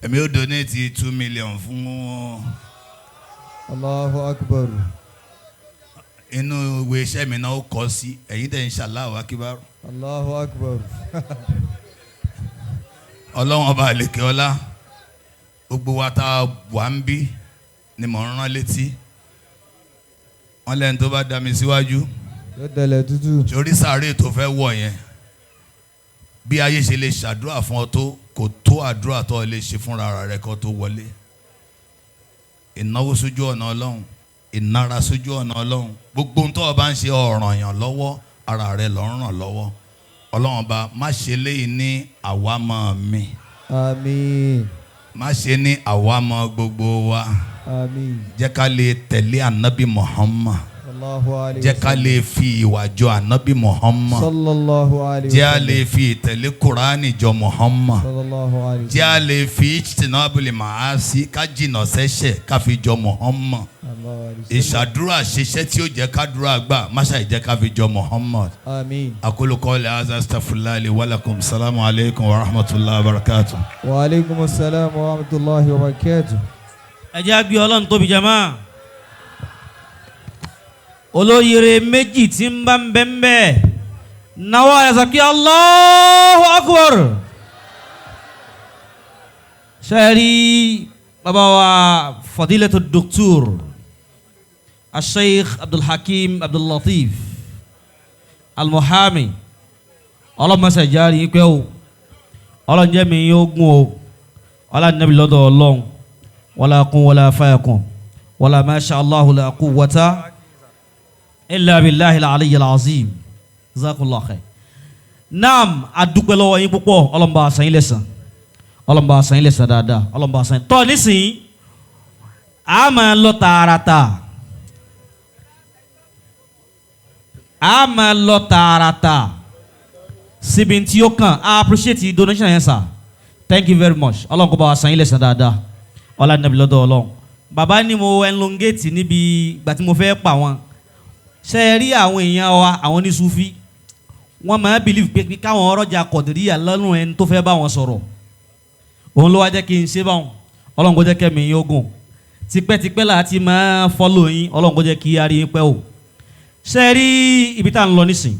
èmi ó donate 2 million fún Allahu Akbar. inú ìwé iṣẹ́ mi náà ó kọ sí ẹ̀yin tẹ̀ ń ṣàláwọ̀ akíbárò. Allahu Akbar. Ọlọ́run ọba àlekè ọlá gbogbo wa tá wà ń bí ni mò ń rán létí wọ́n lẹ́nu tó bá dá mi síwájú Yóò dẹ̀lẹ̀ tútù. torí sáré tó fẹ́ wọ̀ yẹn bí ayé ṣe lè ṣàdúrà fún ọ tó kò tó àdúrà tó lè ṣe fúnra rẹ kó tó wọlé ìnáwó sójú ọ̀nà Ọlọ́run ìnára sójú ọ̀nà Ọlọ́run gbogbo ohun tó o bá ń ṣe ọ̀ràn yàn lọ́wọ́ ara rẹ ló ń ràn lọ́wọ́ Ọlọ́run ọba má ṣe léyìí ní àwámọ̀ mi Àmín. má ṣe ní àwámọ̀ gbogbo wa Àmín. jẹ́ ká lè tẹ̀lé ànábì Muhammad Sallallahu alayhi jẹ́ ká lè fi ìwà jọ ànábì Muhammad Sallallahu alayhi jẹ́ a lè fi ìtẹ̀lé Kùránì jọ Muhammad Sallallahu alayhi jẹ́ a lè fi ijtinabul ma'asi ká jìnà sẹ́ṣẹ̀ ká fi jọ Muhammad ìṣàdúrà ṣiṣẹ́ tí ó jẹ́ kádúrà gbà máṣá ìjẹ́ ká fi jọ Muhammad. Àmín. aqulu qawli hadha astaghfirullahi li wa lakum. Assalamu alaykum wa rahmatullahi wa barakatuh. Wa alaykum assalam wa rahmatullahi wa barakatuh. ẹ jẹ́ àgbẹ̀ Ọlọ́run tóbi jama olóyèrè méjì tí ń bá ń bẹ́ẹ̀ náwó àyàsàkí Allahu Akbar ṣẹ́rí bàbá wa fadilatu Dr. Al-Sheikh Abdul Hakim Abdul Latif Al-Muhami ọlọ́mọṣẹ́ járe yín pẹ́ o ọlọ́njẹ́ mi yóò gún o ọlọ́njẹ́ mi lọ́dọ̀ Ọlọ́run wala kun wala fayakun wala masha Allahu la quwwata illa billahi al-aliyyil azim jazakallahu khair. Naam adúpẹ́ lọ́wọ́ yín púpọ̀ ọlọ́mọba àṣàyìn lẹ́sàn ọlọ́mọba àṣàyìn lẹ́sàn dáadáa ọlọ́mọba àṣàyìn tọ́ nísìnyí a máa lọ tààràtà síbi tí ó kàn I appreciate the donation yẹn sir thank you very much ọlọ́mọba àṣàyìn lẹ́sàn dáadáa ọlá nàbí lọ́dọ̀ Ọlọ́run bàbá ni mo elongate níbi ìgbà tí mo fẹ́ pa wọn ṣe rí àwọn èèyàn wa àwọn ní Sufi wọ́n máa believe pé káwọn ọrọ̀jà Qadiriyah lọ́rùn ẹni tó fẹ́ bá wọn sọ̀rọ̀ òun ló wá jẹ́ kí n ṣe báwọn Ọlọ́run kó jẹ́ kẹ́mi yín ogun tipẹ́tipẹ́ láti máa follow yín Ọlọ́run kó jẹ́ kí a rí yín pẹ́ o ṣe rí ibi tá à ń lọ nísìn